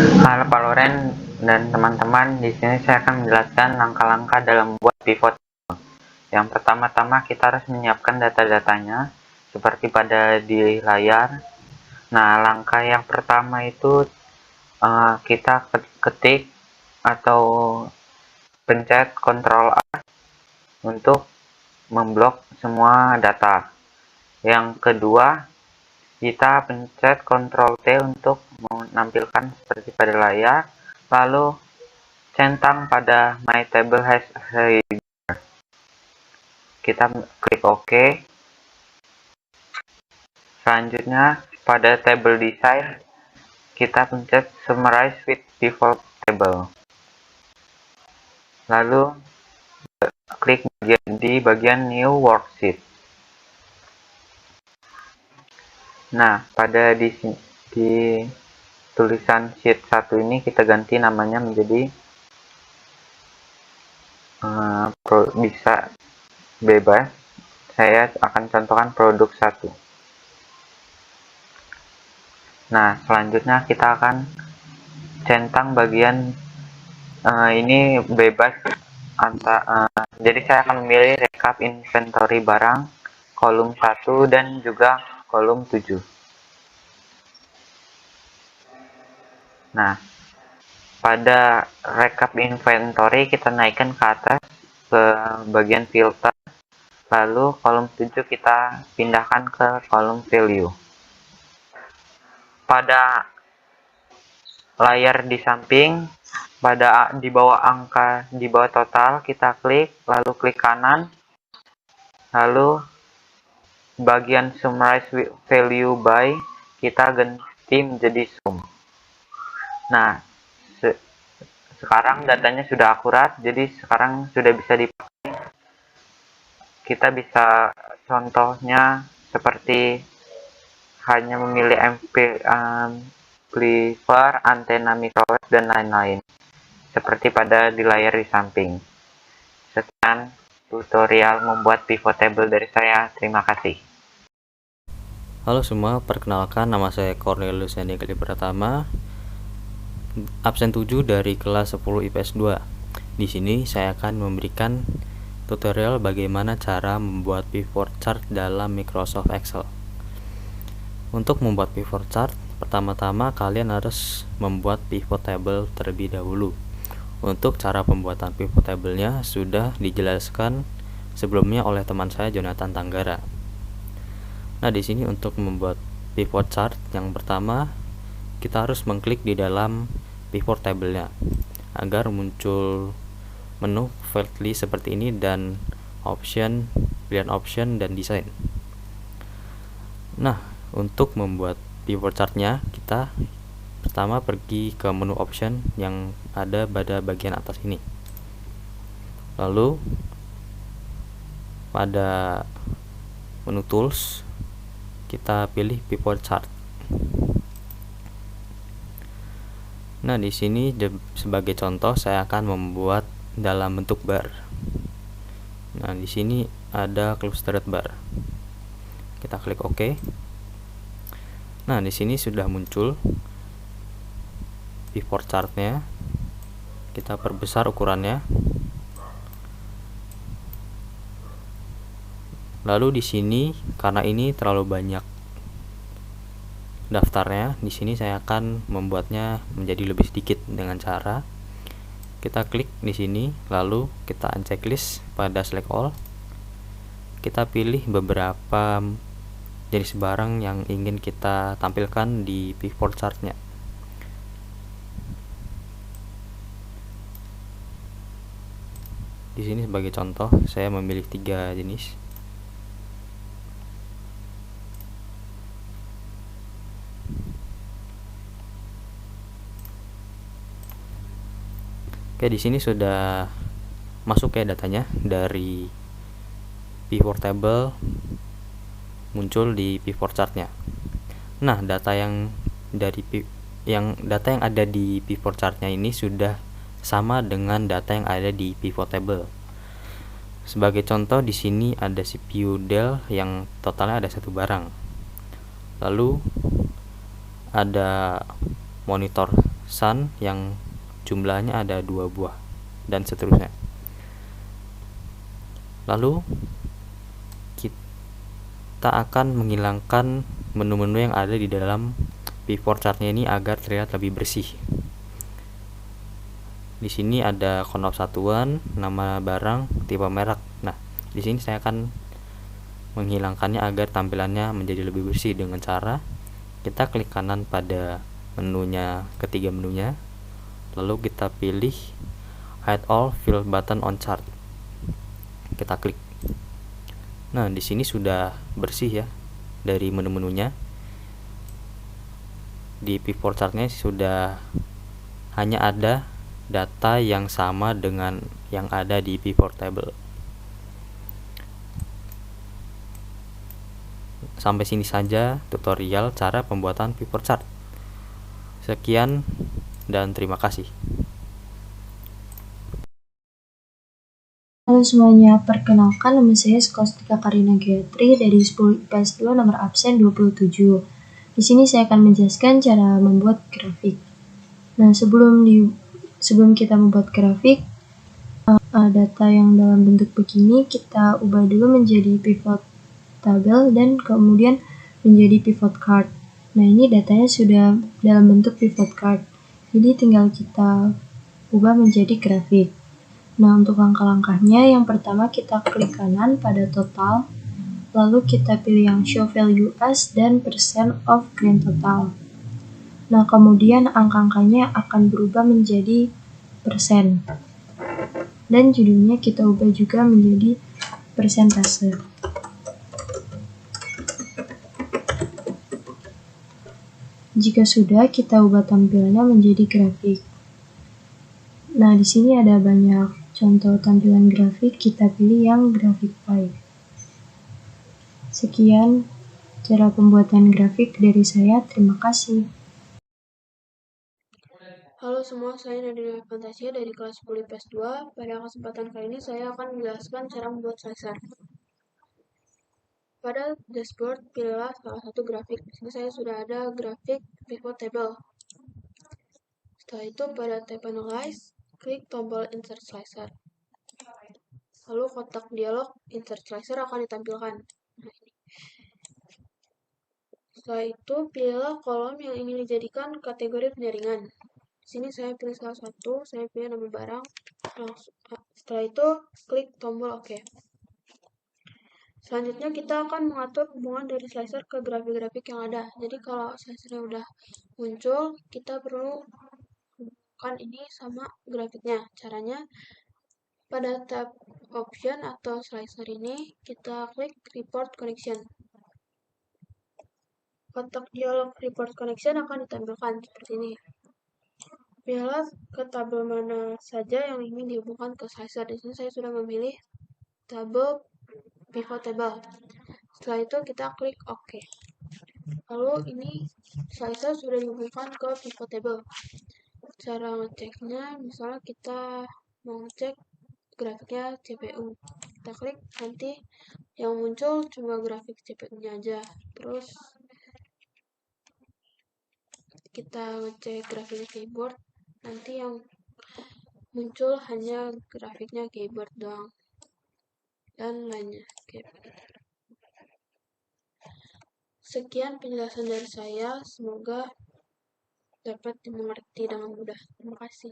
Halo Pak Loren dan teman-teman, di sini saya akan menjelaskan langkah-langkah dalam membuat pivot. Yang pertama-tama kita harus menyiapkan data-datanya seperti pada di layar. Nah, langkah yang pertama itu kita ketik atau pencet Ctrl A untuk memblok semua data. Yang kedua, kita pencet Ctrl T untuk menampilkan seperti pada layar, lalu centang pada My Table has header. Kita klik OK. Selanjutnya pada table design kita pencet Summarize with Pivot Table. Lalu klik di bagian New Worksheet. Nah, pada di tulisan sheet 1 ini kita ganti namanya menjadi bisa bebas. Saya akan contohkan produk 1. Nah, selanjutnya kita akan centang bagian ini bebas jadi saya akan memilih rekap inventory barang kolom 1 dan juga kolom 7. Nah, pada rekap inventory kita naikkan ke atas ke bagian filter, lalu kolom 7 kita pindahkan ke kolom value. Pada layar di samping, di bawah angka, di bawah total, kita klik, lalu klik kanan, lalu bagian Summarize Value By kita ganti menjadi Sum. Nah, sekarang datanya sudah akurat, jadi sekarang sudah bisa dipakai. Kita bisa contohnya seperti hanya memilih amplifier, antena microwave, dan lain-lain. Seperti pada di layar di samping. Sekian tutorial membuat pivot table dari saya. Terima kasih. Halo semua, perkenalkan nama saya Cornelius Yandi Gali Pratama, absen 7 dari kelas 10 IPS 2. Di sini saya akan memberikan tutorial bagaimana cara membuat pivot chart dalam Microsoft Excel. Untuk membuat pivot chart, pertama-tama kalian harus membuat pivot table terlebih dahulu. Untuk cara pembuatan pivot table-nya sudah dijelaskan sebelumnya oleh teman saya Jonathan Tanggara. Nah, di sini untuk membuat pivot chart, yang pertama kita harus mengklik di dalam pivot table-nya agar muncul menu field list seperti ini dan pilihan option dan desain. Nah, untuk membuat pivot chart-nya, kita pertama pergi ke menu option yang ada pada bagian atas ini. Lalu pada menu tools kita pilih pivot chart. Nah, di sini sebagai contoh saya akan membuat dalam bentuk bar. Nah, di sini ada clustered bar. Kita klik OK. Nah, di sini sudah muncul pivot chart-nya. Kita perbesar ukurannya. Lalu di sini karena ini terlalu banyak daftarnya, di sini saya akan membuatnya menjadi lebih sedikit dengan cara kita klik di sini, lalu kita uncheck list pada select all. Kita pilih beberapa jenis barang yang ingin kita tampilkan di pivot chart-nya. Di sini sebagai contoh saya memilih 3 jenis. Oke, di sini sudah masuk ya datanya dari pivot table muncul di pivot chart-nya. Nah, data yang ada di pivot chart-nya ini sudah sama dengan data yang ada di pivot table. Sebagai contoh, di sini ada CPU Dell yang totalnya ada 1 barang. Lalu ada monitor sun yang jumlahnya ada 2 buah, dan seterusnya. Lalu kita akan menghilangkan menu-menu yang ada di dalam pivot chartnya ini agar terlihat lebih bersih. Di sini ada konop satuan, nama barang, tipe merek. Nah, di sini saya akan menghilangkannya agar tampilannya menjadi lebih bersih dengan cara kita klik kanan pada menunya, ketiga menunya, lalu kita pilih hide all fill button on chart. Kita klik. Nah, di sini sudah bersih ya dari menu-menunya. Di pivot chartnya sudah hanya ada data yang sama dengan yang ada di pivot table. Sampai sini saja tutorial cara pembuatan pivot chart. Sekian dan terima kasih. Halo semuanya, perkenalkan nama saya Skostika Karina Gayatri dari 10 IPS 2 nomor absen 27. Di sini saya akan menjelaskan cara membuat grafik. Nah, sebelum kita membuat grafik, data yang dalam bentuk begini kita ubah dulu menjadi pivot table dan kemudian menjadi pivot card. Nah, ini datanya sudah dalam bentuk pivot card. Jadi tinggal kita ubah menjadi grafik. Nah, untuk langkah-langkahnya, yang pertama kita klik kanan pada total, lalu kita pilih yang show value as dan percent of grand total. Nah, kemudian angka-angkanya akan berubah menjadi persen. Dan judulnya kita ubah juga menjadi persentase. Jika sudah, kita ubah tampilannya menjadi grafik. Nah, di sini ada banyak contoh tampilan grafik, kita pilih yang grafik pie. Sekian cara pembuatan grafik dari saya, terima kasih. Halo semua, saya Nadine Fantasia dari kelas 10 IPS 2. Pada kesempatan kali ini saya akan menjelaskan cara membuat slicer. Pada dashboard, pilihlah salah satu grafik. Di sini saya sudah ada grafik pivot table. Setelah itu pada tab Analyze, klik tombol Insert Slicer. Lalu kotak dialog Insert Slicer akan ditampilkan. Setelah itu, pilihlah kolom yang ingin dijadikan kategori penjaringan. Di sini saya pilih salah satu, saya pilih nama barang. Setelah itu, klik tombol OK. Selanjutnya kita akan mengatur hubungan dari slicer ke grafik-grafik yang ada. Jadi kalau slicernya udah muncul, kita perlu hubungkan ini sama grafiknya. Caranya, pada tab option atau slicer ini, kita klik report connection. Kotak dialog report connection akan ditampilkan seperti ini. Pilihlah ke tabel mana saja yang ingin dihubungkan ke slicer. Di sini saya sudah memilih tabel pivot table. Setelah itu kita klik OK. Lalu ini slicer sudah dihubungkan ke pivot table. Cara ngeceknya, misalnya kita mau ngecek grafiknya CPU. Kita klik, nanti yang muncul cuma grafik CPU-nya aja. Terus kita ngecek grafiknya keyboard, nanti yang muncul hanya grafiknya keyboard doang dan lainnya. Sekian penjelasan dari saya, semoga dapat dimengerti dengan mudah. Terima kasih.